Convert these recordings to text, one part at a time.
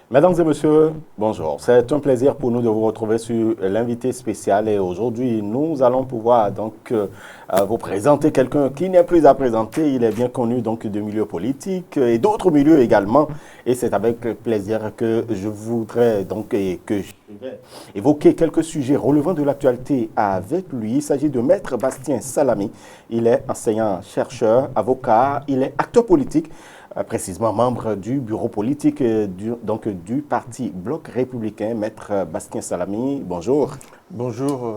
Mesdames et messieurs, bonjour. C'est un plaisir pour nous de vous retrouver sur l'invité spécial et aujourd'hui, nous allons pouvoir vous présenter quelqu'un qui n'est plus à présenter. Il est bien connu du milieu politique et d'autres milieux également. Et c'est avec plaisir que je voudrais que je vais évoquer quelques sujets relevant de l'actualité avec lui. Il s'agit de Maître Bastien Salami. Il est enseignant, chercheur, avocat, il est acteur politique, précisément membre du bureau politique du parti Bloc républicain. Maître Bastien Salami, bonjour. Bonjour,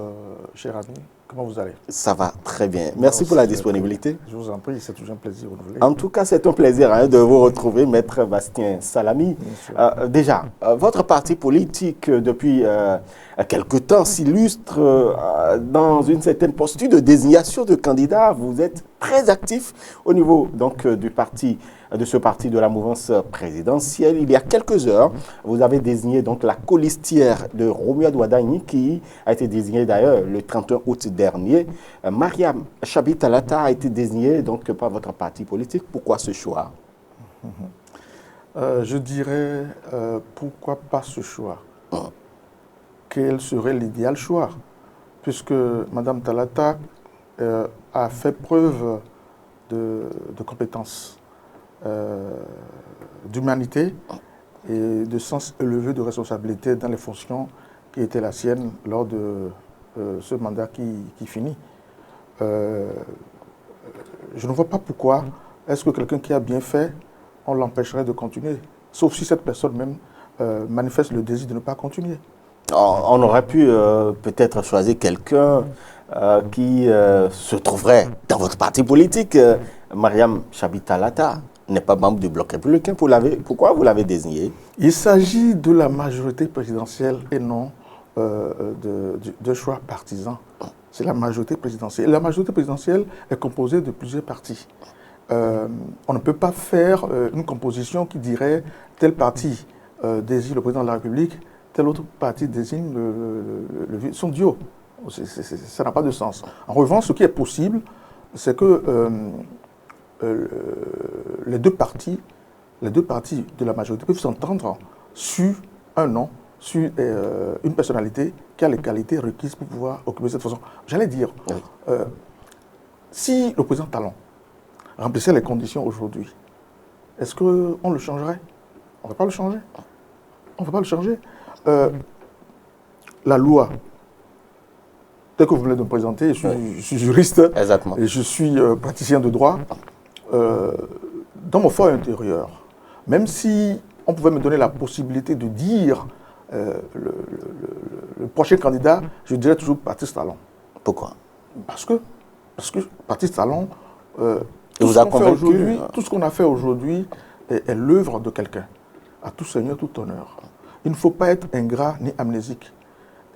cher ami. Comment vous allez? Ça va très bien. Merci pour la disponibilité. Je vous en prie, c'est toujours un plaisir renouvelé. En tout cas, c'est un plaisir de vous retrouver, Maître Bastien Salami. Déjà, votre parti politique, depuis quelque temps, s'illustre dans une certaine posture de désignation de candidats. Vous êtes très actif au niveau du parti, de ce parti de la mouvance présidentielle. Il y a quelques heures, vous avez désigné la colistière de Romuald Wadani, qui a été désignée d'ailleurs le 31 août dernier. Mariam Chabi Talata a été désignée par votre parti politique. Pourquoi ce choix? Je dirais, pourquoi pas ce choix? Quel serait l'idéal choix? Puisque Mme Talata a fait preuve de compétences, d'humanité et de sens élevé de responsabilité dans les fonctions qui étaient la sienne lors de ce mandat qui finit. Je ne vois pas pourquoi est-ce que quelqu'un qui a bien fait, on l'empêcherait de continuer, sauf si cette personne même manifeste le désir de ne pas continuer. On aurait pu peut-être choisir quelqu'un qui se trouverait dans votre parti politique. Mariam Chabi Talata n'est pas membre du Bloc républicain. Pourquoi vous l'avez désigné? Il s'agit de la majorité présidentielle et non de choix partisans. C'est la majorité présidentielle. Et la majorité présidentielle est composée de plusieurs partis. On ne peut pas faire une composition qui dirait tel parti désigne le président de la République, tel autre parti désigne son duo. Ça n'a pas de sens. En revanche, ce qui est possible, c'est que les deux partis de la majorité peuvent s'entendre sur un nom, sur une personnalité qui a les qualités requises pour pouvoir occuper cette fonction. J'allais dire, si le président Talon remplissait les conditions aujourd'hui, est-ce qu'on le changerait? On ne va pas le changer. On ne va pas le changer. La loi, telle que vous venez de me présenter, je suis juriste. Exactement. Et je suis praticien de droit. Dans mon fort intérieur, même si on pouvait me donner la possibilité de dire le prochain candidat, je dirais toujours Patrice Talon. Pourquoi? Parce que Patrice Talon, tout ce qu'on a fait aujourd'hui est l'œuvre de quelqu'un. À tout seigneur, tout honneur. Il ne faut pas être ingrat ni amnésique.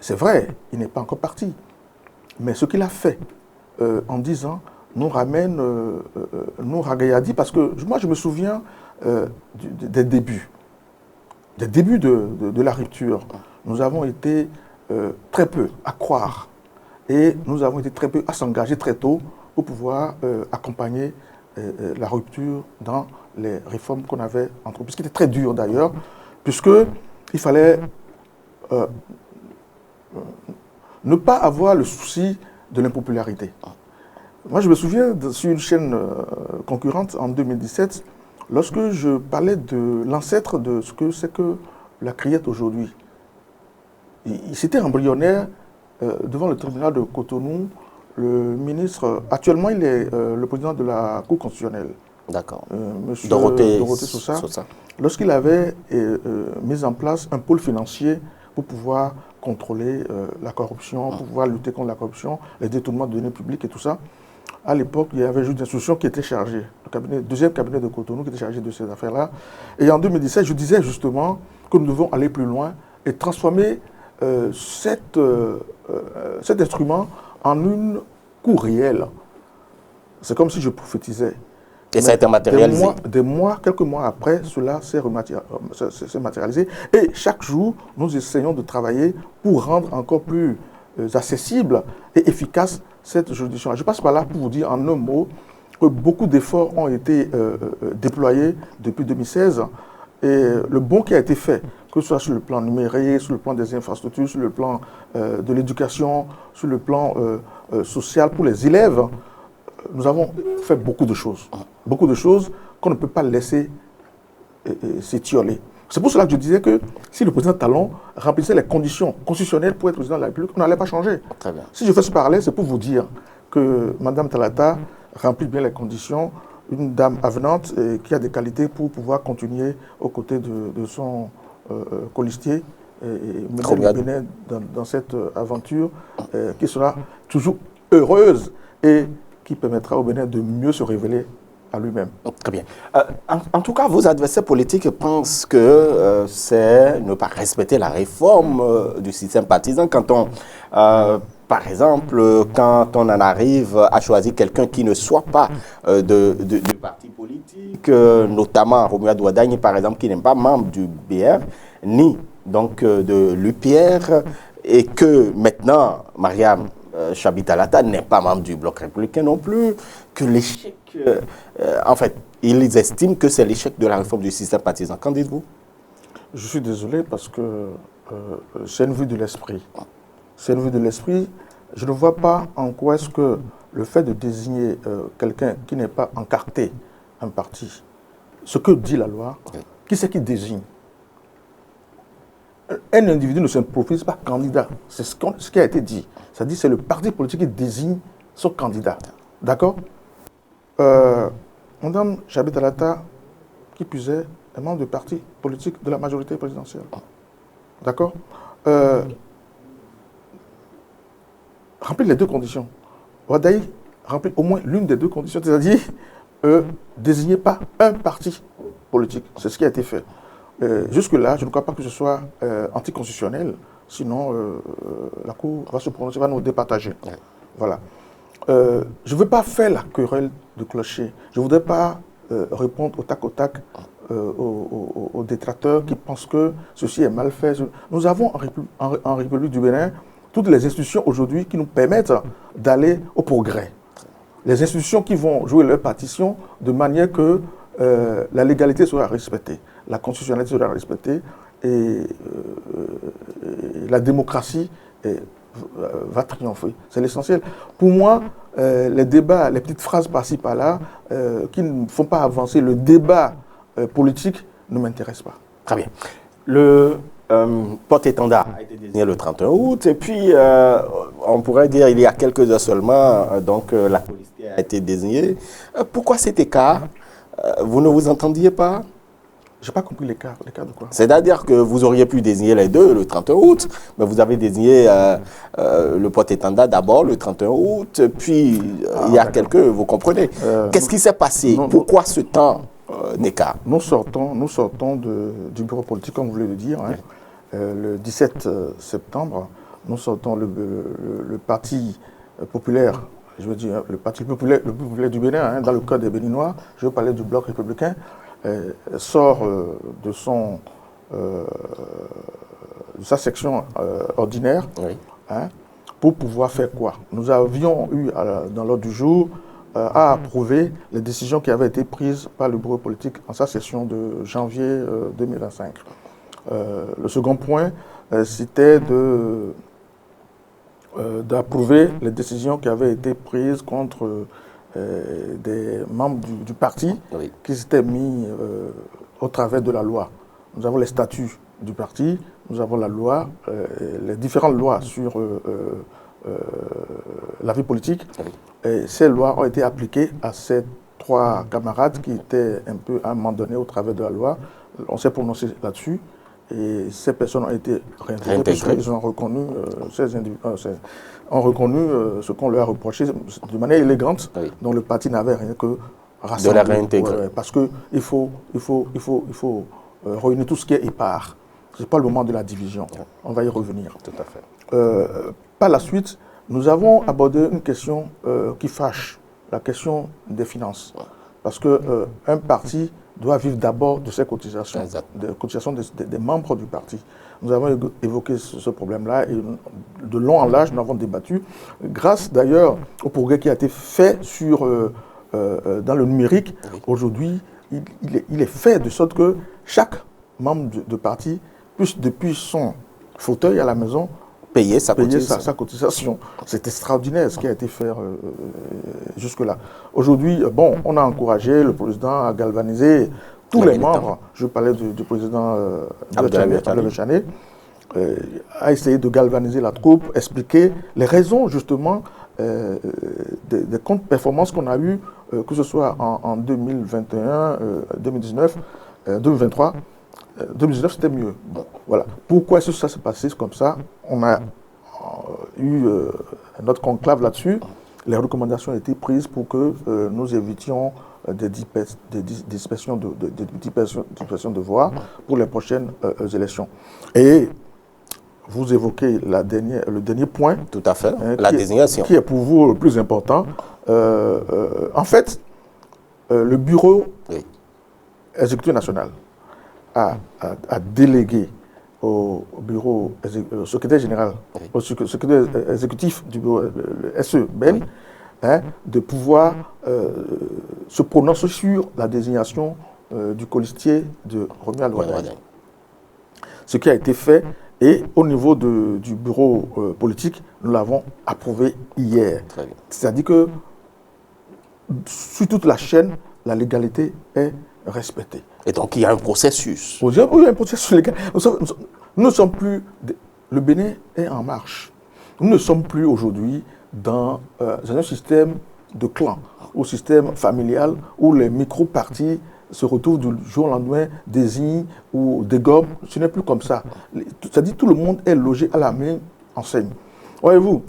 C'est vrai, il n'est pas encore parti. Mais ce qu'il a fait en 10 ans nous ramène, nous ragaillardit, parce que moi je me souviens des débuts. Des débuts de la rupture. Nous avons été très peu à croire. Et nous avons été très peu à s'engager très tôt pour pouvoir accompagner la rupture dans les réformes qu'on avait entreprises, ce qui était très dur d'ailleurs, puisqu'il fallait ne pas avoir le souci de l'impopularité. Moi, je me souviens, sur une chaîne concurrente en 2017, lorsque je parlais de l'ancêtre de ce que c'est que la criette aujourd'hui. C'était embryonnaire devant le tribunal de Cotonou. Le ministre, actuellement, il est le président de la Cour constitutionnelle. D'accord. Monsieur Dorothée Sousa. Sousa. Lorsqu'il avait mis en place un pôle financier pour pouvoir contrôler la corruption, pour pouvoir lutter contre la corruption, les détournements de données publiques et tout ça, à l'époque, il y avait un juge d'instruction qui était chargé, le deuxième cabinet de Cotonou qui était chargé de ces affaires-là. Et en 2017, je disais justement que nous devons aller plus loin et transformer cet instrument en une cour réelle. C'est comme si je prophétisais. Et ça a été matérialisé. Quelques mois après, cela s'est matérialisé. Et chaque jour, nous essayons de travailler pour rendre encore plus accessible et efficace cette juridiction. Je passe par là pour vous dire en un mot que beaucoup d'efforts ont été déployés depuis 2016 Et le bond qui a été fait, que ce soit sur le plan numérique, sur le plan des infrastructures, sur le plan de l'éducation, sur le plan social pour les élèves, nous avons fait beaucoup de choses. Beaucoup de choses qu'on ne peut pas laisser s'étioler. C'est pour cela que je disais que si le président Talon remplissait les conditions constitutionnelles pour être président de la République, on n'allait pas changer. Très bien. Si je fais ce parallèle, c'est pour vous dire que Mme Talata remplit bien les conditions, une dame avenante qui a des qualités pour pouvoir continuer aux côtés de son colistier et mener le Bénin dans cette aventure qui sera toujours heureuse et qui permettra au Bénin de mieux se révéler à lui-même. Très bien. En tout cas, vos adversaires politiques pensent que c'est ne pas respecter la réforme du système partisan quand on... par exemple, quand on en arrive à choisir quelqu'un qui ne soit pas de parti politique, notamment Romuald Ouadagne, par exemple, qui n'est pas membre du BR, ni donc de l'UPR, et que maintenant, Mariam Chabi Talata n'est pas membre du Bloc républicain non plus, que l'échec, en fait, ils estiment que c'est l'échec de la réforme du système partisan. Qu'en dites-vous? Je suis désolé parce que c'est une vue de l'esprit. C'est une vue de l'esprit. Je ne vois pas en quoi est-ce que le fait de désigner quelqu'un qui n'est pas encarté un parti, ce que dit la loi, qui c'est qui désigne? Un individu ne s'improvise pas candidat. C'est ce qui a été dit. C'est-à-dire c'est le parti politique qui désigne son candidat. D'accord? Madame Chabi Talata, qui plus est membre du parti politique de la majorité présidentielle. D'accord? Remplir les deux conditions. Ouadagne remplit au moins l'une des deux conditions, c'est-à-dire désigner pas un parti politique. C'est ce qui a été fait. Jusque-là, je ne crois pas que ce soit anticonstitutionnel, sinon la Cour va se prononcer, va nous départager. Voilà. Je ne veux pas faire la querelle de clocher. Je ne voudrais pas répondre au tac aux détracteurs qui pensent que ceci est mal fait. Nous avons en République du Bénin toutes les institutions aujourd'hui qui nous permettent d'aller au progrès. Les institutions qui vont jouer leur partition de manière que la légalité sera respectée, la constitutionnalité sera respectée et la démocratie va triompher. C'est l'essentiel. Pour moi, les débats, les petites phrases par-ci par-là, qui ne font pas avancer le débat politique, ne m'intéressent pas. Très bien. Le porte-étendard a été désigné le 31 août, et puis on pourrait dire il y a quelques heures seulement, donc la police a été désignée. Pourquoi cet écart? Vous ne vous entendiez pas? Je n'ai pas compris l'écart. L'écart de quoi? C'est-à-dire que vous auriez pu désigner les deux le 31 août, mais vous avez désigné le porte-étendard d'abord le 31 août, puis il y a quelques, vous comprenez. Qu'est-ce qui s'est passé? Pourquoi ce temps d'écart? Nous sortons du bureau politique, comme vous voulez le dire, hein, le 17 septembre. Nous sortons le Parti populaire, je veux dire le Parti populaire du Bénin, hein, dans le cas des Béninois, je veux parler du Bloc républicain, sort de sa section ordinaire, hein, pour pouvoir faire quoi? Nous avions eu dans l'ordre du jour à approuver les décisions qui avaient été prises par le bureau politique en sa session de janvier 2025. Le second point, c'était d'approuver les décisions qui avaient été prises contre des membres du parti qui s'étaient mis au travers de la loi. Nous avons les statuts du parti, nous avons la loi, les différentes lois sur la vie politique. Et ces lois ont été appliquées à ces trois camarades qui étaient un peu à un moment donné au travers de la loi. On s'est prononcé là-dessus et ces personnes ont été réintégrées parce qu'ils ont reconnu ce qu'on leur a reproché de manière élégante, dont le parti n'avait rien que rassembler. De la réintégrer. Parce qu'il faut réunir tout ce qui est épars. Ce n'est pas le moment de la division. On va y revenir. Tout à fait. Par la suite, nous avons abordé une question qui fâche, la question des finances. Parce qu'un parti doit vivre d'abord de ses cotisations, des cotisations des membres du parti. Nous avons évoqué ce problème-là et de long en large, nous avons débattu. Grâce d'ailleurs au progrès qui a été fait dans le numérique, aujourd'hui, il est fait de sorte que chaque membre de parti puisse, depuis son fauteuil à la maison, payer sa cotisation. C'est extraordinaire ce qui a été fait jusque-là. Aujourd'hui, bon, on a encouragé le président à galvaniser tous les membres. Je parlais du président Abdoulaye Chane, a essayé de galvaniser la troupe, expliquer les raisons justement des contre-performances qu'on a eues, que ce soit en 2021, 2019, 2023. 2019, c'était mieux. Bon, voilà. Pourquoi est-ce que ça s'est passé comme ça? On a eu notre conclave là-dessus. Les recommandations ont été prises pour que nous évitions des dispersions de voix pour les prochaines élections. Et vous évoquez le dernier point. Tout à fait, la désignation. Qui est pour vous le plus important. En fait, le bureau exécutif national a délégué au bureau, au secrétaire général, au secrétaire exécutif du bureau, le SE-BEN, de pouvoir se prononcer sur la désignation du colistier de Romuald Wardani. Ce qui a été fait, et au niveau du bureau politique, nous l'avons approuvé hier. C'est-à-dire que sur toute la chaîne, la légalité est respectée. Et donc il y a un processus. Il y a un processus légal. Nous ne sommes plus... Le Bénin est en marche. Nous ne sommes plus aujourd'hui dans un système de clan, au système familial, où les micro-partis se retrouvent du jour au lendemain, désignent ou dégomment. Ce n'est plus comme ça. C'est-à-dire que tout le monde est logé à la même enseigne. Voyez-vous,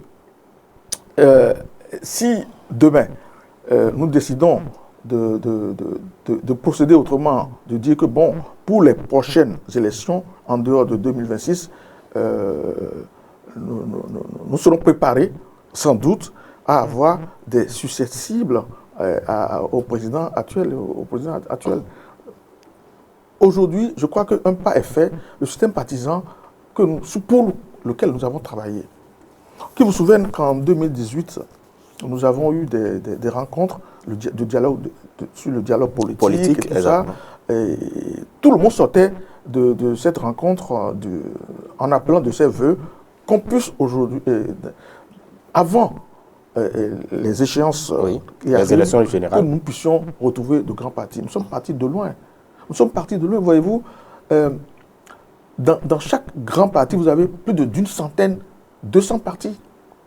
si demain, nous décidons de procéder autrement, de dire que, bon, pour les prochaines élections, en dehors de 2026, nous serons préparés, sans doute, à avoir des susceptibles au président actuel. Aujourd'hui, je crois qu'un pas est fait. Le système partisan pour lequel nous avons travaillé. Qui vous souviennent qu'en 2018, nous avons eu des rencontres sur le dialogue politique et tout ça. Et tout le monde sortait de cette rencontre en appelant de ses voeux qu'on puisse aujourd'hui, avant les échéances, les élections générales, que nous puissions retrouver de grands partis. Nous sommes partis de loin. Voyez-vous. Dans chaque grand parti, vous avez plus d'une centaine, 200 partis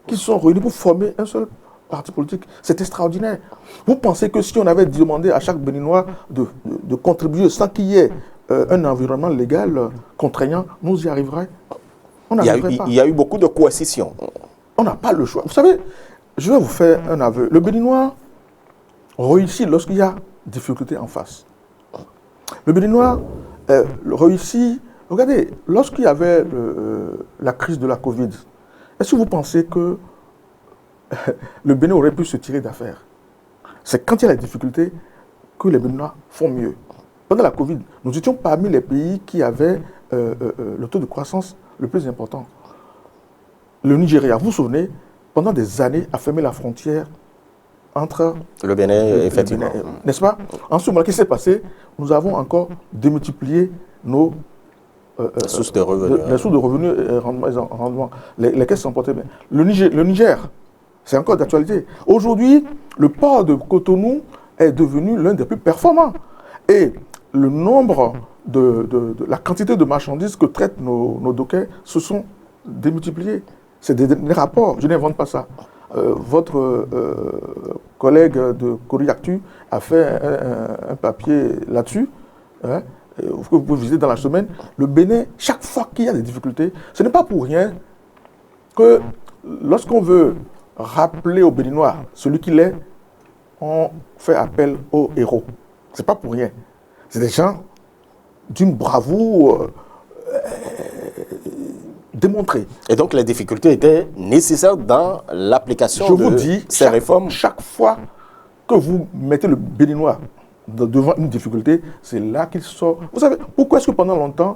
qui sont réunis pour former un seul parti politique. C'est extraordinaire. Vous pensez que si on avait demandé à chaque Béninois de contribuer sans qu'il y ait un environnement légal contraignant, nous y arriverions? On n'arriverait pas. Il y a eu beaucoup de coercition. On n'a pas le choix. Vous savez, je vais vous faire un aveu. Le Béninois réussit lorsqu'il y a difficulté en face. Le Béninois réussit... Regardez, lorsqu'il y avait la crise de la Covid, est-ce que vous pensez que le Bénin aurait pu se tirer d'affaire? C'est quand il y a la difficulté que les Béninois font mieux. Pendant la Covid, nous étions parmi les pays qui avaient le taux de croissance le plus important. Le Nigeria, vous vous souvenez, pendant des années, a fermé la frontière entre le Bénin, effectivement. N'est-ce pas? En ce moment, qu'est-ce qui s'est passé? Nous avons encore démultiplié nos sources de revenus. Les sources de revenus et rendements. Les caisses sont portées bien. Le Niger, c'est encore d'actualité. Aujourd'hui, le port de Cotonou est devenu l'un des plus performants. Et le nombre la quantité de marchandises que traitent nos dockers se sont démultipliés. C'est des rapports, je n'invente pas ça. Votre collègue de Coriactu a fait un papier là-dessus, que vous pouvez visiter dans la semaine. Le Bénin, chaque fois qu'il y a des difficultés, ce n'est pas pour rien que lorsqu'on veut rappeler aux Béninois celui qu'il est, on fait appel aux héros. Ce n'est pas pour rien. C'est des gens d'une bravoure démontrée. Et donc les difficultés étaient nécessaires dans l'application de ces réformes. Chaque fois que vous mettez le Béninois devant une difficulté, c'est là qu'il sort. Vous savez, pourquoi est-ce que pendant longtemps,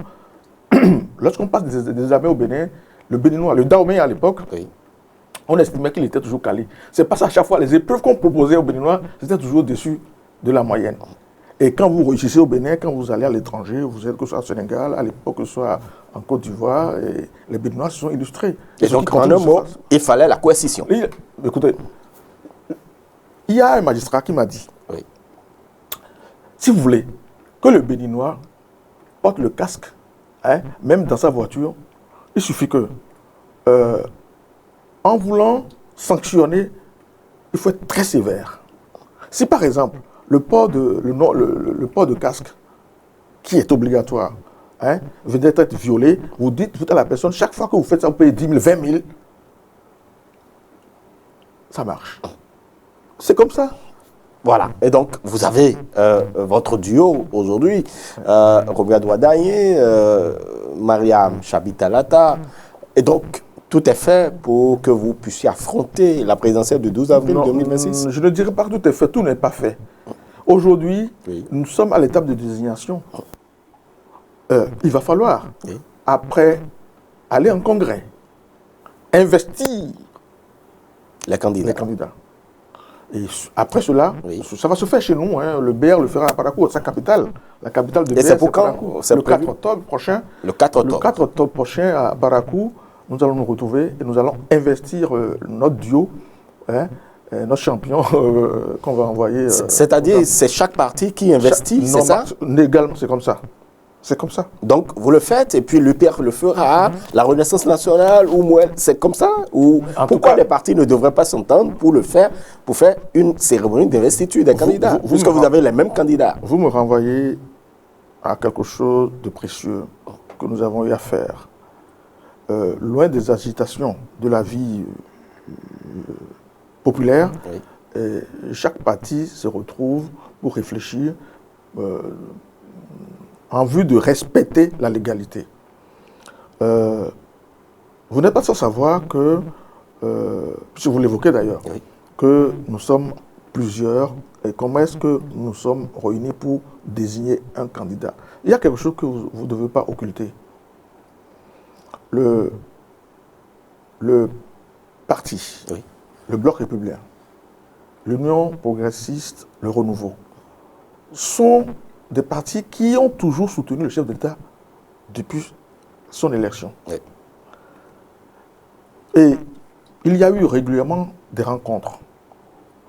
lorsqu'on passe des armées au Bénin, le Béninois, le Dahomey à l'époque, on estimait qu'il était toujours calé. C'est pas ça, à chaque fois, les épreuves qu'on proposait aux Béninois, c'était toujours au-dessus de la moyenne. Et quand vous réussissez au Bénin, quand vous allez à l'étranger, vous êtes que ce soit au Sénégal, à l'époque que ce soit en Côte d'Ivoire, et les Béninois se sont illustrés. Et donc, en un mot, il fallait la coercition. Écoutez, il y a un magistrat qui m'a dit, Oui. si vous voulez que le Béninois porte le casque, hein, même dans sa voiture, il suffit que, en voulant sanctionner, il faut être très sévère. Si par exemple, le port de casque, qui est obligatoire, hein, venait d'être violé, vous dites à la personne, chaque fois que vous faites ça, vous payez 10 000, 20 000, ça marche. C'est comme ça. Voilà. Et donc, vous avez votre duo aujourd'hui, Robert Douadaye, Mariam Chabitalata. Et donc, tout est fait pour que vous puissiez affronter la présidentielle du 12 avril 2026. Je ne dirais pas que tout est fait, tout n'est pas fait. Aujourd'hui, oui, nous sommes à l'étape de désignation. Il va falloir, oui, après, aller en congrès, investir les candidats. les candidats. Et après cela, Oui. ça va se faire chez nous. Hein. Le BR le fera à Parakou, sa capitale. La capitale de BR, c'est pour quand? Parakou. C'est Le 4 prévu? octobre prochain. Le 4 octobre. Le 4 octobre prochain à Barakou, nous allons nous retrouver et nous allons investir notre duo, hein, notre champion qu'on va envoyer. C'est-à-dire, c'est chaque parti qui investit, c'est ça? Légalement, c'est comme ça. C'est comme ça. Donc, vous le faites et puis l'UPR le fera, la Renaissance nationale ou moi, c'est comme ça? Ou pourquoi les partis ne devraient pas s'entendre pour le faire, pour faire une cérémonie d'investiture des candidats, puisque vous avez les mêmes candidats? Vous me renvoyez à quelque chose de précieux que nous avons eu à faire. Loin des agitations de la vie populaire, Oui. chaque parti se retrouve pour réfléchir en vue de respecter la légalité. Vous n'êtes pas sans savoir que, si vous l'évoquez d'ailleurs, Oui. que nous sommes plusieurs et comment est-ce que nous sommes réunis pour désigner un candidat. Il y a quelque chose que vous ne devez pas occulter. Le parti, Oui. le Bloc républicain, l'Union progressiste, le Renouveau, sont des partis qui ont toujours soutenu le chef de l'État depuis son élection. Oui. Et il y a eu régulièrement des rencontres,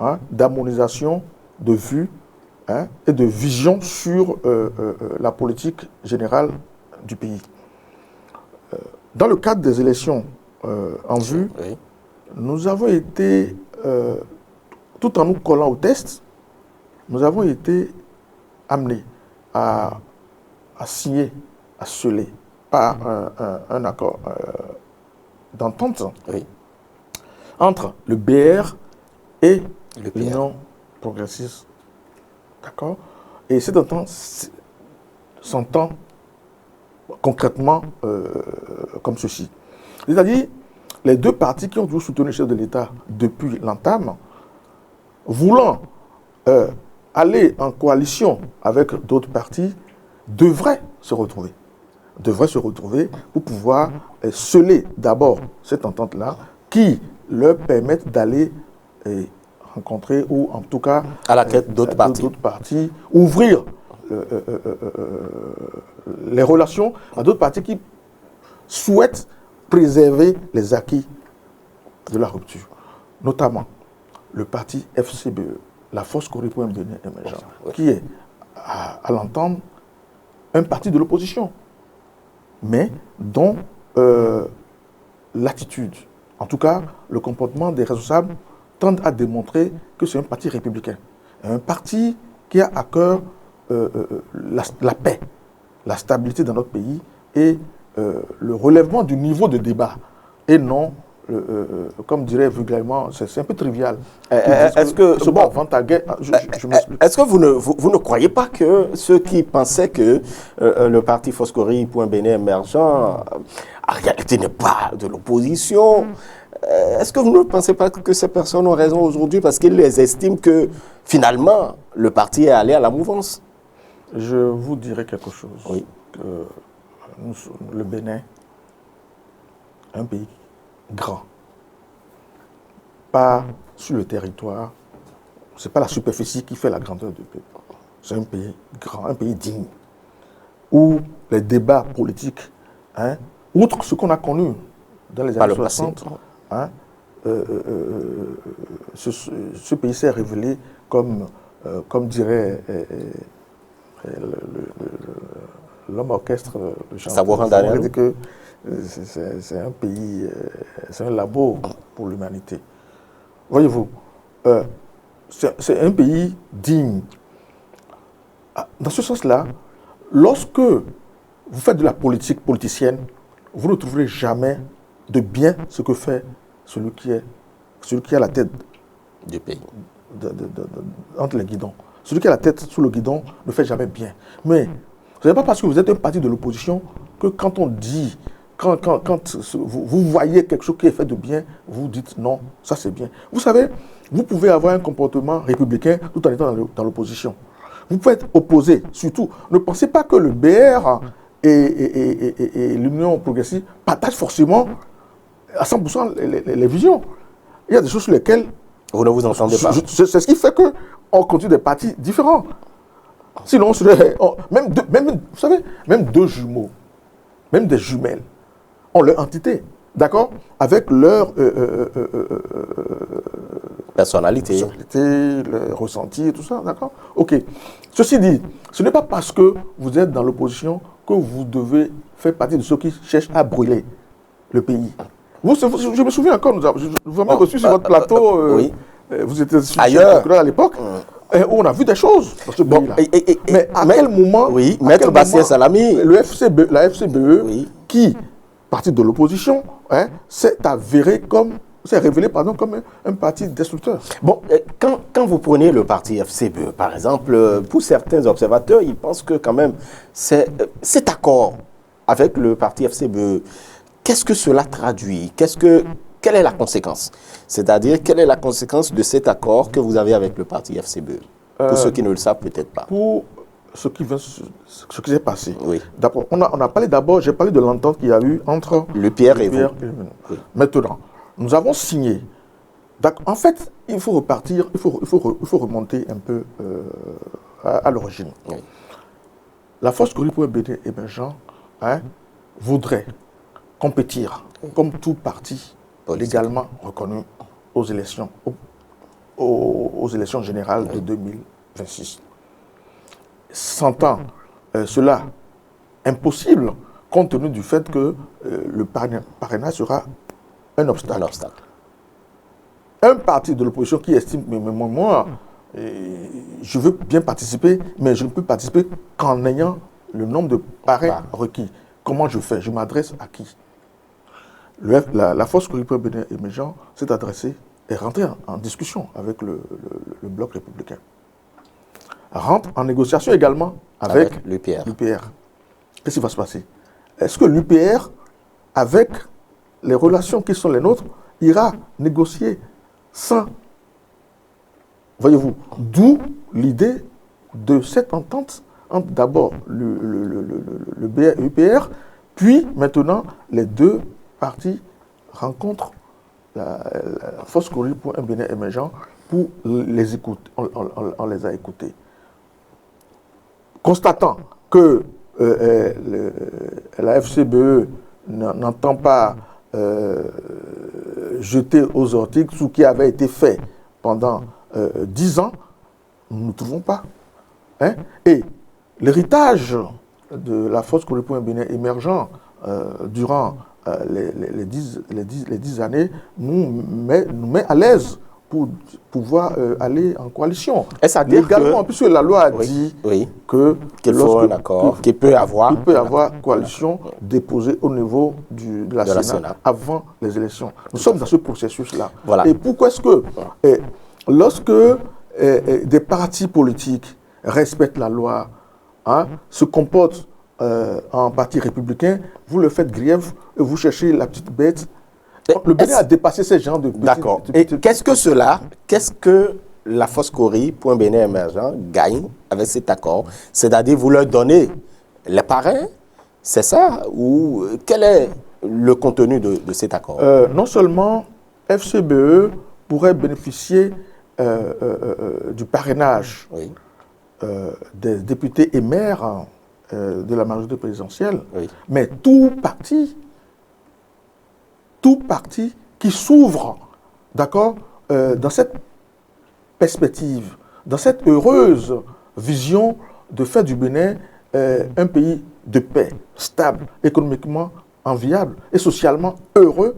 hein, d'harmonisation de vues, hein, et de vision sur la politique générale du pays. Dans le cadre des élections en vue, Oui. nous avons été, tout en nous collant au test, nous avons été amenés à signer, à sceller par un accord d'entente Oui. entre le BR et Le PR. l'Union progressiste. D'accord? Et cette entente s'entend concrètement comme ceci. C'est-à-dire, les deux partis qui ont toujours soutenu le chef de l'État depuis l'entame, voulant aller en coalition avec d'autres partis, devraient se retrouver pour pouvoir sceller d'abord cette entente-là qui leur permette d'aller rencontrer ou en tout cas À la tête d'autres partis. Ouvrir les relations à d'autres partis qui souhaitent préserver les acquis de la rupture, notamment le parti FCBE, la Force Corée pour un Bénin émergent, qui est, à l'entendre, un parti de l'opposition, mais dont l'attitude, en tout cas le comportement des responsables, tendent à démontrer que c'est un parti républicain, un parti qui a à cœur la paix, la stabilité dans notre pays et le relèvement du niveau de débat, et non, comme dirait vulgairement, c'est un peu trivial. Est-ce que vous ne croyez pas que ceux qui pensaient que le parti Foscori pour un Bénin émergent, en réalité, n'est pas de l'opposition, est-ce que vous ne pensez pas que ces personnes ont raison aujourd'hui parce qu'ils les estiment que finalement le parti est allé à la mouvance? Je vous dirais quelque chose. Oui. Que le Bénin, un pays grand, pas sur le territoire, ce n'est pas la superficie qui fait la grandeur du pays. c'est un pays grand, un pays digne, où les débats politiques, hein, outre ce qu'on a connu dans les années 60, hein, ce pays s'est révélé comme dirait l'homme orchestre, le chanteur, dit que c'est un pays, c'est un labo pour l'humanité. Voyez-vous, c'est un pays digne. Dans ce sens-là, lorsque vous faites de la politique politicienne, vous ne trouverez jamais de bien ce que fait celui qui a la tête du pays. Entre les guidons. Celui qui a la tête sous le guidon ne fait jamais bien. Mais ce n'est pas parce que vous êtes un parti de l'opposition que quand on dit, quand vous voyez quelque chose qui est fait de bien, vous dites non, ça c'est bien. Vous savez, vous pouvez avoir un comportement républicain tout en étant dans l'opposition. Vous pouvez être opposé, surtout. Ne pensez pas que le BR et l'Union progressiste partagent forcément à 100% les visions. Il y a des choses sur lesquelles vous ne vous entendez pas. C'est ce qui fait qu'on continue des partis différents. Sinon, vous savez, même deux jumeaux, même des jumelles, ont leur entité, d'accord, avec leur personnalité, leur ressenti, tout ça, d'accord. Ok. Ceci dit, ce n'est pas parce que vous êtes dans l'opposition que vous devez faire partie de ceux qui cherchent à brûler le pays. Je me souviens encore, je vous ai reçu sur votre plateau, oui. Vous étiez ailleurs à l'époque, où on a vu des choses dans ce pays-là. Mais à quel moment, oui, Maître Bastien Salami, la FCBE, oui, qui, parti de l'opposition, hein, s'est révélé comme un parti destructeur. Bon, quand vous prenez le parti FCBE, par exemple, pour certains observateurs, ils pensent que quand même, cet accord avec le parti FCBE, qu'est-ce que cela traduit? Quelle est la conséquence? C'est-à-dire, quelle est la conséquence de cet accord que vous avez avec le parti FCBE? Pour ceux qui ne le savent peut-être pas. Pour ce qui s'est passé. Oui. D'abord, j'ai parlé de l'entente qu'il y a eu entre l'UPR et vous. Oui. Maintenant, nous avons signé. En fait, il faut repartir, il faut remonter un peu à l'origine. Oui. La force Cori pour un Bénin émergent voudrait compétir, comme tout parti légalement reconnu aux élections, aux élections générales de 2026. Sentant cela impossible, compte tenu du fait que le parrainage sera un obstacle. Un parti de l'opposition qui estime, mais moi, je veux bien participer, mais je ne peux participer qu'en ayant le nombre de parrains requis. Comment je fais? Je m'adresse à qui? La force Cori pour un Bénin émergent s'est adressée et rentrée en discussion avec le bloc républicain. Rentre en négociation également avec l'UPR. Qu'est-ce qui va se passer? Est-ce que l'UPR, avec les relations qui sont les nôtres, ira négocier sans... Voyez-vous, d'où l'idée de cette entente entre d'abord l'UPR, puis maintenant les deux partis rencontrent la force Cori pour un Bénin émergent pour les écouter. On les a écoutés. Constatant que la FCBE n'entend pas jeter aux orties ce qui avait été fait pendant 10 ans, nous ne trouvons pas. Hein? Et l'héritage de la force Cori pour un Bénin émergent durant les 10 années nous met à l'aise pour pouvoir aller en coalition. Légalement, puisque la loi a dit qu'il faut un accord, qu'il peut y avoir coalition déposée au niveau de la Sénat avant les élections. Nous sommes dans ce processus-là. Voilà. Et pourquoi est-ce que, lorsque des partis politiques respectent la loi, se comportent en parti républicain, vous le faites grief et vous cherchez la petite bête. Le Bénin a dépassé ces genres de petites... D'accord. Et qu'est-ce que la force Cori pour un Bénin émergent gagne avec cet accord? C'est-à-dire, vous leur donnez les parrains, c'est ça? Ou quel est le contenu de cet accord? Non seulement FCBE pourrait bénéficier du parrainage des députés et maires de la majorité présidentielle, Oui. mais tout parti qui s'ouvre, d'accord, dans cette perspective, dans cette heureuse vision de faire du Bénin un pays de paix, stable, économiquement enviable et socialement heureux,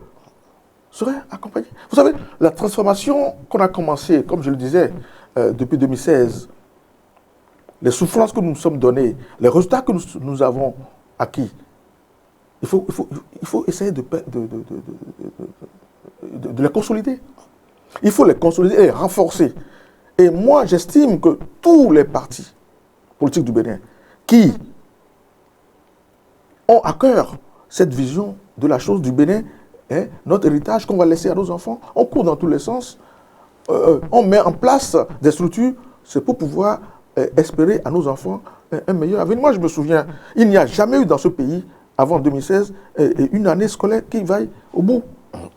serait accompagné. Vous savez, la transformation qu'on a commencée, comme je le disais, depuis 2016, les souffrances que nous nous sommes données, les résultats que nous avons acquis, il faut essayer de les consolider. Il faut les consolider et les renforcer. Et moi, j'estime que tous les partis politiques du Bénin qui ont à cœur cette vision de la chose du Bénin, hein, notre héritage qu'on va laisser à nos enfants, on court dans tous les sens, on met en place des structures, c'est pour pouvoir espérer à nos enfants un meilleur avenir. Moi, je me souviens, il n'y a jamais eu dans ce pays, avant 2016, une année scolaire qui vaille au bout.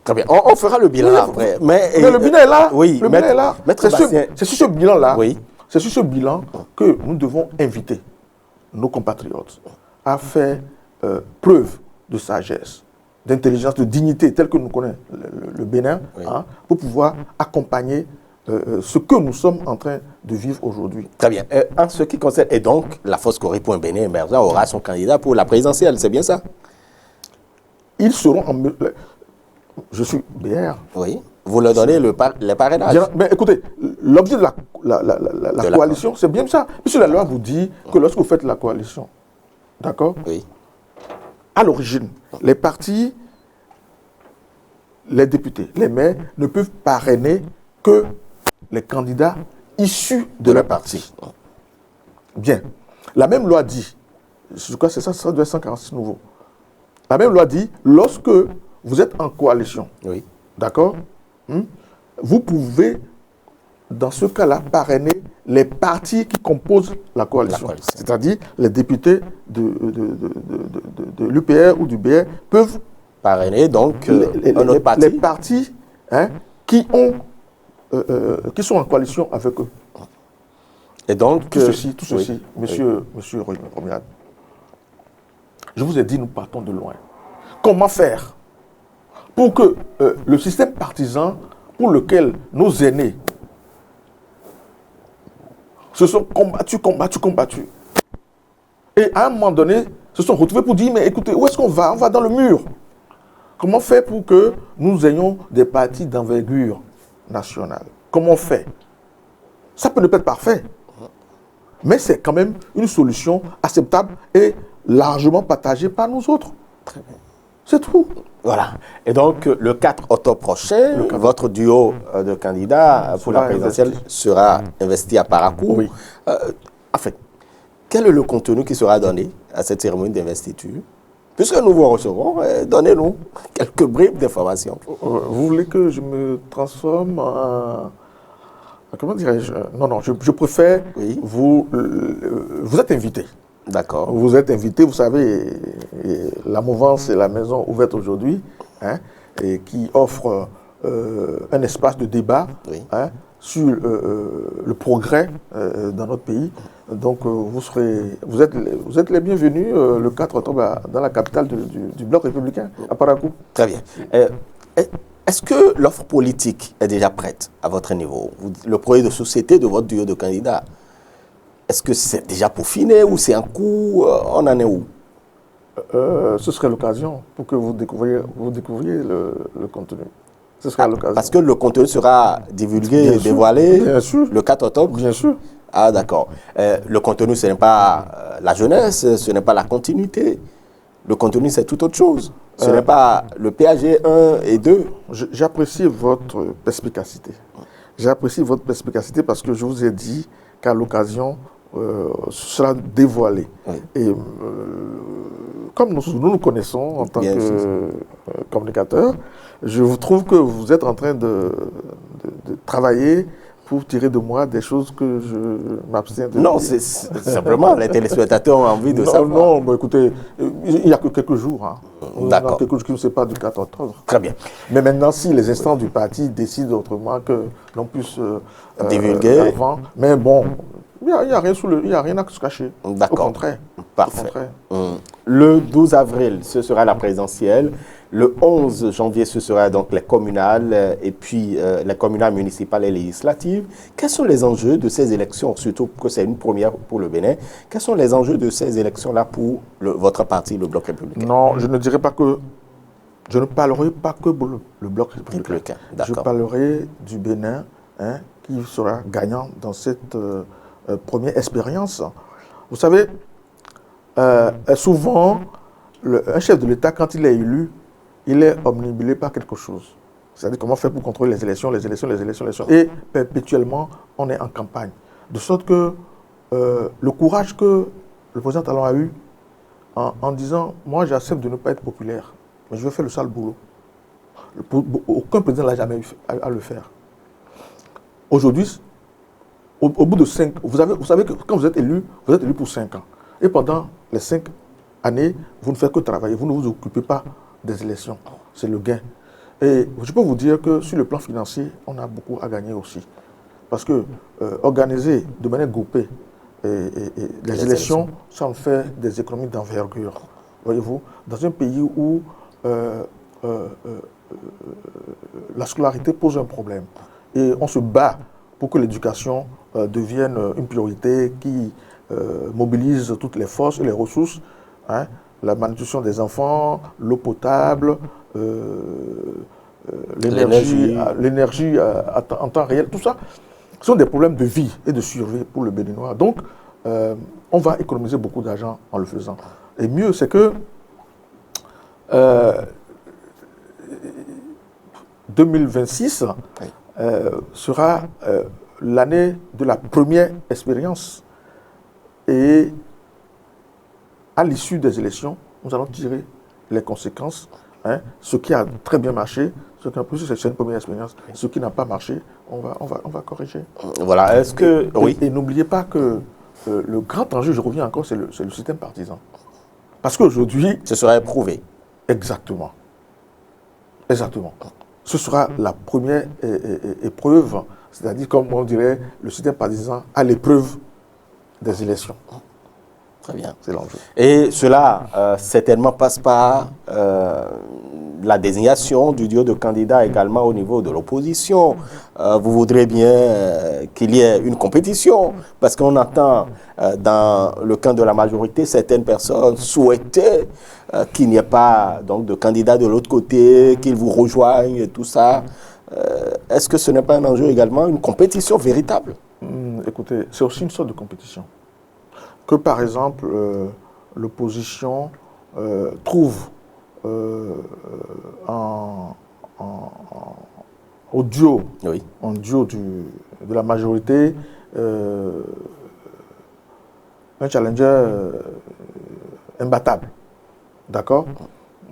Très bien. On fera le bilan après. Mais le bilan est là. Oui, le bilan est là. C'est sur ce bilan-là, oui, c'est sur ce bilan que nous devons inviter nos compatriotes à faire preuve de sagesse, d'intelligence, de dignité, telle que nous connaissons le Bénin, oui, hein, pour pouvoir accompagner ce que nous sommes en train de vivre aujourd'hui. Très bien. En ce qui concerne, et donc, la Force Corée.Bénin émergent aura son candidat pour la présidentielle, c'est bien ça? Ils seront en... Je suis BR. Oui. Vous leur donnez les parrainages. Mais écoutez, l'objet de la coalition, c'est bien ça. Puisque la loi vous dit que lorsque vous faites la coalition, d'accord? Oui. À l'origine, les partis, les députés, les maires ne peuvent parrainer que les candidats issus de leur parti. Bien. La même loi dit, je crois que c'est ça doit être 146 nouveaux. La même loi dit, lorsque vous êtes en coalition, oui, d'accord, vous pouvez, dans ce cas-là, parrainer les partis qui composent la coalition. C'est-à-dire les députés de l'UPR ou du BR peuvent parrainer donc un autre parti. Les partis, hein, qui sont en coalition avec eux. Et donc, tout ceci, oui, monsieur Romiad, je vous ai dit, nous partons de loin. Comment faire pour que le système partisan pour lequel nos aînés se sont combattus, et à un moment donné, se sont retrouvés pour dire, mais écoutez, où est-ce qu'on va? On va dans le mur. Comment faire pour que nous ayons des partis d'envergure nationale? Comment on fait? Ça peut ne pas être parfait, mais c'est quand même une solution acceptable et largement partagée par nous autres. Très bien. C'est tout. Voilà. Et donc, le 4 octobre prochain, votre duo de candidats pour la présidentielle sera investi à Parakou. Oui. En fait, quel est le contenu qui sera donné à cette cérémonie d'investiture? Puisque nous vous recevons, donnez-nous quelques bribes d'informations. Vous voulez que je me transforme en... Comment dirais-je? Non, je préfère... Oui. Vous êtes invité. D'accord. Vous êtes invité, vous savez, la mouvance est la maison ouverte aujourd'hui, hein, et qui offre un espace de débat, oui, hein, sur le progrès dans notre pays. Donc vous êtes les bienvenus le 4 octobre dans la capitale du bloc républicain, à Parakou. Très bien. Est-ce que l'offre politique est déjà prête à votre niveau? Le projet de société de votre duo de candidats, est-ce que c'est déjà peaufiné ou c'est en cours? On en est où? Ce serait l'occasion pour que vous découvriez le contenu. Ce serait l'occasion. Parce que le contenu sera divulgué et dévoilé le 4 octobre? Bien sûr. Ah, d'accord. Le contenu, ce n'est pas la jeunesse, ce n'est pas la continuité. Le contenu, c'est tout autre chose. Ce n'est pas le PAG 1 et 2. J'apprécie votre perspicacité. J'apprécie votre perspicacité parce que je vous ai dit qu'à l'occasion, ce sera dévoilé. Oui. Et comme nous connaissons en tant que communicateurs, je vous trouve que vous êtes en train de travailler pour tirer de moi des choses que je m'abstiens de dire. Non, c'est simplement les téléspectateurs ont envie de savoir. Non, bah, écoutez, Il n'y a que quelques jours. Hein. D'accord. Quelques jours, je ne sais pas, du 4 octobre. Très bien. Mais maintenant, si les instances du parti décident autrement que l'on puisse divulguer. Avant, mais bon, il n'y a rien à se cacher. D'accord. Au contraire. Parfait. Au contraire. Le 12 avril, ce sera la présidentielle. Le 11 janvier, ce sera donc les communales et puis les communales municipales et législatives. Quels sont les enjeux de ces élections, surtout que c'est une première pour le Bénin? Quels sont les enjeux de ces élections-là pour votre parti, le Bloc républicain? Non, je ne dirais pas que... Je ne parlerai pas que pour le Bloc républicain. Je parlerai du Bénin, hein, qui sera gagnant dans cette première expérience. Vous savez, souvent, un chef de l'État, quand il est élu, il est omnibulé par quelque chose. C'est-à-dire comment faire pour contrôler les élections. Et perpétuellement, on est en campagne. De sorte que le courage que le président Talon a eu en disant « Moi, j'accepte de ne pas être populaire, mais je vais faire le sale boulot ». Aucun président n'a jamais eu à le faire. Aujourd'hui, au bout de 5 ans, vous savez que quand vous êtes élu pour 5 ans. Et pendant les 5 années, vous ne faites que travailler, vous ne vous occupez pas des élections. C'est le gain. Et je peux vous dire que sur le plan financier, on a beaucoup à gagner aussi. Parce que organiser de manière groupée les élections, ça en fait des économies d'envergure. Voyez-vous, dans un pays où la scolarité pose un problème et on se bat pour que l'éducation devienne une priorité qui mobilise toutes les forces et les ressources, hein, la malnutrition des enfants, l'eau potable, l'énergie en temps réel, tout ça, ce sont des problèmes de vie et de survie pour le Béninois. Donc, on va économiser beaucoup d'argent en le faisant. Et mieux, c'est que 2026 sera l'année de la première expérience. Et à l'issue des élections, nous allons tirer les conséquences. Hein, ce qui a très bien marché, ce qui a plus, c'est une première expérience. Ce qui n'a pas marché, on va corriger. Voilà, est-ce que... Oui. Et n'oubliez pas que le grand enjeu, je reviens encore, c'est le système partisan. Parce qu'aujourd'hui... Ce sera éprouvé. Exactement. Exactement. Ce sera la première épreuve, c'est-à-dire, comme on dirait, le système partisan à l'épreuve des élections. Très bien. C'est l'enjeu. Et cela certainement passe par la désignation du duo de candidats également au niveau de l'opposition. Vous voudrez bien qu'il y ait une compétition, parce qu'on entend dans le camp de la majorité certaines personnes souhaiter qu'il n'y ait pas donc, de candidats de l'autre côté, qu'ils vous rejoignent et tout ça. Est-ce que ce n'est pas un enjeu également, une compétition véritable? Écoutez, c'est aussi une sorte de compétition. Que par exemple, l'opposition trouve au duo, oui, en duo de la majorité, un challenger imbattable. D'accord?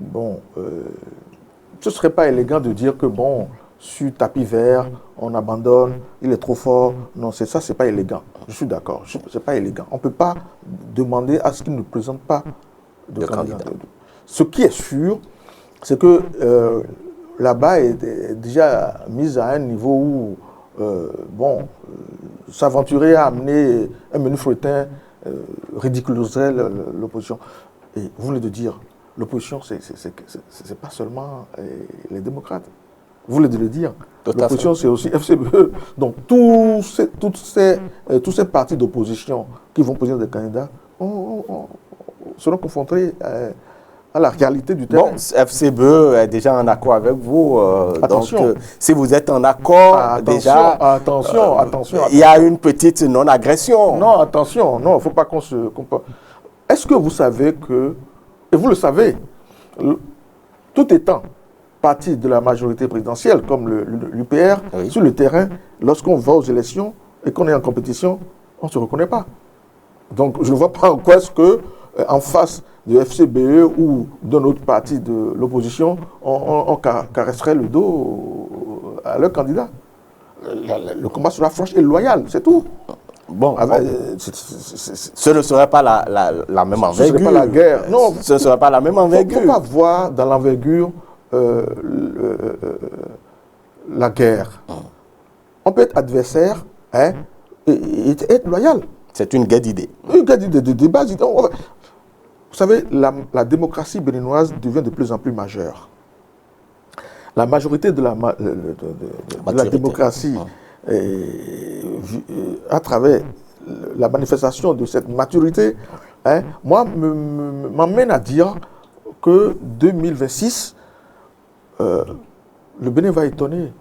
Bon, ce ne serait pas élégant de dire que, bon, sur tapis vert, on abandonne, il est trop fort. Non, ça, c'est pas élégant. Je suis d'accord, c'est pas élégant. On ne peut pas demander à ce qu'il ne présente pas de candidat. Ce qui est sûr, c'est que là-bas est déjà mise à un niveau où, s'aventurer à amener un menu fretin ridiculiserait l'opposition. Et vous venez de dire, l'opposition, c'est pas seulement les démocrates. Vous voulez de le dire. L'opposition, c'est aussi FCBE. Donc, tous ces partis d'opposition qui vont poser des candidats seront confrontés à la réalité du terrain. Bon, FCBE est déjà en accord avec vous. Attention. Donc, si vous êtes en accord, attention. Il y a une petite non-agression. Non, attention. Non, il ne faut pas qu'on se compare. Est-ce que vous savez que, et vous le savez, tout étant parti de la majorité présidentielle, comme l'UPR, oui, sur le terrain, lorsqu'on va aux élections et qu'on est en compétition, on ne se reconnaît pas. Donc, je ne vois pas en quoi est-ce que, en face de FCBE ou d'un autre parti de l'opposition, on caresserait le dos à leur candidat. Le combat sera franc et loyal, c'est tout. Bon, ce ne serait pas la même envergure. Ce ne serait pas la guerre. Non, ce ne serait pas la même envergure. Il ne faut pas voir dans l'envergure la guerre. On peut être adversaire et être loyal. C'est une guerre d'idées. Une guerre d'idées, de base. Vous savez, la démocratie béninoise devient de plus en plus majeure. La majorité de la démocratie, à travers la manifestation de cette maturité, moi, m'amène à dire que 2026, le Bénin va étonner.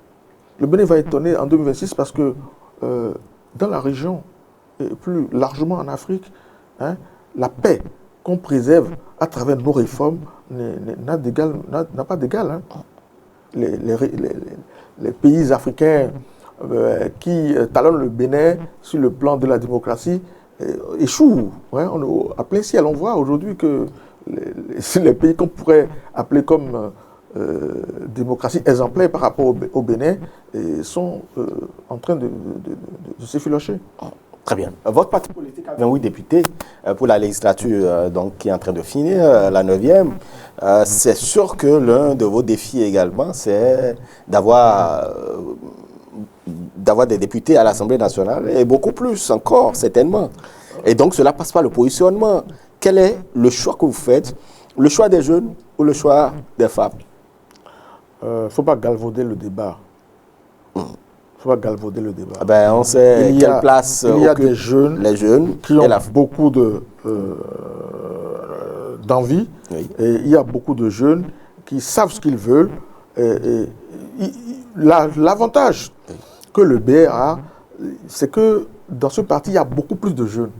Le Bénin va étonner en 2026 parce que dans la région, et plus largement en Afrique, la paix qu'on préserve à travers nos réformes n'a pas d'égal. Les pays africains qui talonnent le Bénin sur le plan de la démocratie échouent. À plein ciel, on voit aujourd'hui que les pays qu'on pourrait appeler comme démocratie exemplaire par rapport au Bénin sont en train de s'effilocher. Très bien. Votre parti politique a 28 députés pour la législature donc, qui est en train de finir, la 9e. C'est sûr que l'un de vos défis également, c'est d'avoir des députés à l'Assemblée nationale et beaucoup plus encore, certainement. Et donc, cela passe par le positionnement. Quel est le choix que vous faites? Le choix des jeunes ou le choix des femmes? Il ne faut pas galvauder le débat. On sait quelle place il y a des jeunes, les jeunes qui ont beaucoup d'envie, oui. Et il y a beaucoup de jeunes qui savent ce qu'ils veulent. L'avantage que le BR a, c'est que dans ce parti, il y a beaucoup plus de jeunes.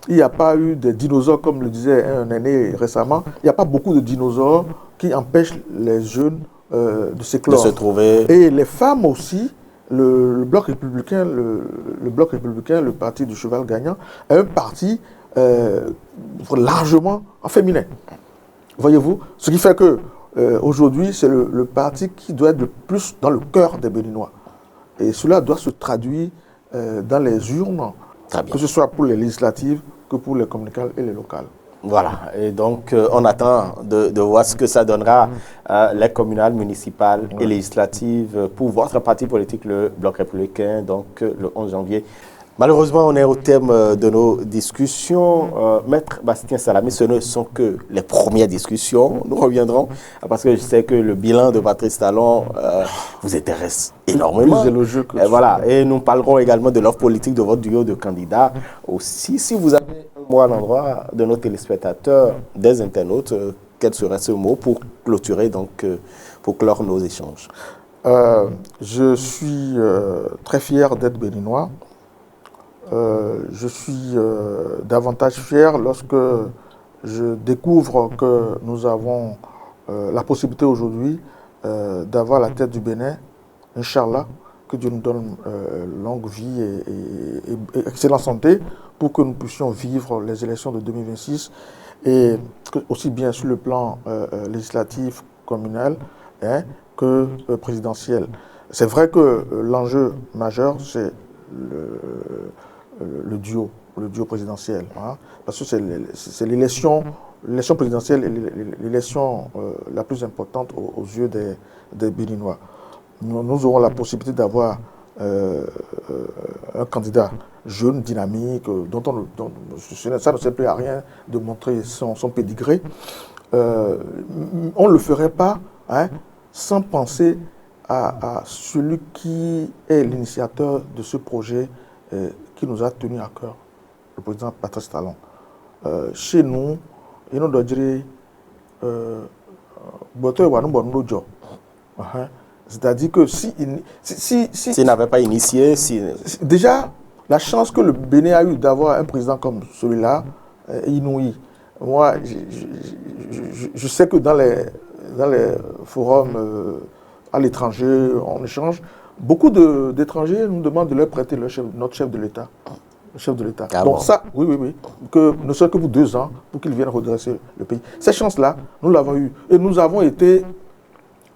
Il n'y a pas eu de dinosaures, comme le disait un aîné récemment. Il n'y a pas beaucoup de dinosaures qui empêchent les jeunes de s'éclore. De se trouver. Et les femmes aussi, le bloc républicain, le parti du cheval gagnant, est un parti largement féminin. Voyez-vous? Ce qui fait que aujourd'hui, c'est le parti qui doit être le plus dans le cœur des Béninois. Et cela doit se traduire dans les urnes, que ce soit pour les législatives que pour les communales et les locales. Voilà, et donc on attend de voir ce que ça donnera les communales, municipales et législatives pour votre parti politique, le Bloc républicain, donc le 11 janvier. Malheureusement, on est au terme de nos discussions. Maître Bastien Salamé, ce ne sont que les premières discussions. Nous reviendrons parce que je sais que le bilan de Patrice Talon vous intéresse énormément. Plus élogieux que voilà. Et nous parlerons également de l'offre politique de votre duo de candidats. Aussi, si vous avez un mot à l'endroit de nos téléspectateurs, des internautes, quel serait ce mot pour clôturer, donc, pour clore nos échanges? Je suis très fier d'être béninois. Je suis davantage fier lorsque je découvre que nous avons la possibilité aujourd'hui d'avoir la tête du Bénin, Inch'Allah, que Dieu nous donne longue vie et excellente santé pour que nous puissions vivre les élections de 2026 et aussi bien sur le plan législatif, communal que présidentiel. C'est vrai que l'enjeu majeur, c'est le duo présidentiel, parce que c'est l'élection présidentielle et l'élection la plus importante aux yeux des Béninois. Nous aurons la possibilité d'avoir un candidat jeune, dynamique, ça ne sert plus à rien de montrer son pédigré. On ne le ferait pas sans penser à celui qui est l'initiateur de ce projet qui nous a tenu à cœur, le président Patrice Talon. Chez nous, il nous doit dire c'est-à-dire que s'il n'avait pas initié, déjà, la chance que le Bénin a eu d'avoir un président comme celui-là est inouïe. Moi, je sais que dans les forums à l'étranger, on échange. Beaucoup d'étrangers nous demandent de leur prêter notre chef de l'État. Le chef de l'État. Donc ça, oui, que ne serait que pour 2 ans, pour qu'il vienne redresser le pays. Cette chance-là, nous l'avons eue. Et nous avons été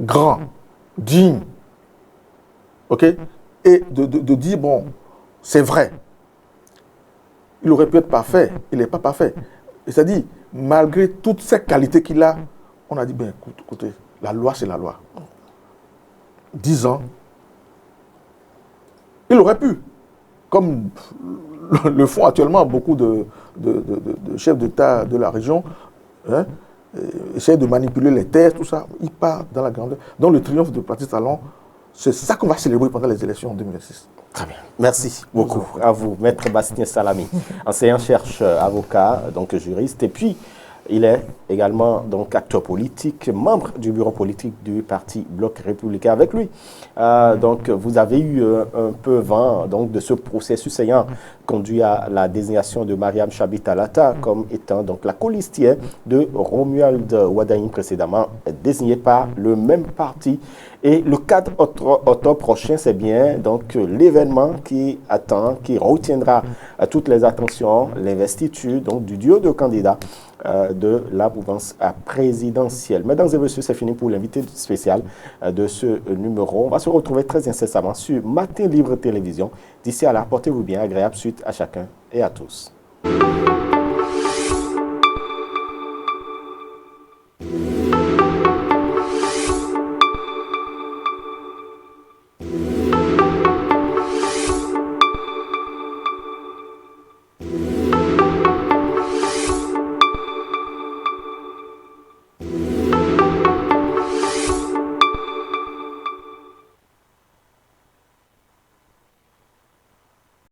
grands, dignes. OK? Et de dire, bon, c'est vrai, Il aurait pu être parfait, il n'est pas parfait. C'est-à-dire, malgré toutes ces qualités qu'il a, on a dit, ben écoutez, la loi c'est la loi. 10 ans, il aurait pu, comme le font actuellement beaucoup de chefs d'État de la région, hein, essayer de manipuler les terres, tout ça, il part dans la grandeur. Donc le triomphe de Patrice Talon, c'est ça qu'on va célébrer pendant les élections en 2026. Très bien. Merci beaucoup à vous, Maître Bastien Salami, enseignant-chercheur, avocat, donc juriste, et puis il est également donc acteur politique, membre du bureau politique du parti Bloc républicain. Avec lui, donc vous avez eu un peu vent donc de ce processus ayant conduit à la désignation de Mariam Chabi Talata comme étant donc la colistière de Romuald Wadain précédemment désigné par le même parti. Et le 4 octobre prochain, c'est bien donc l'événement qui attend, qui retiendra toutes les attentions, l'investiture donc du duo de candidats de la mouvance présidentielle. Mesdames et messieurs, c'est fini pour l'invité spécial de ce numéro. On va se retrouver très incessamment sur Matin Libre Télévision. D'ici à là, portez-vous bien, agréable suite à chacun et à tous.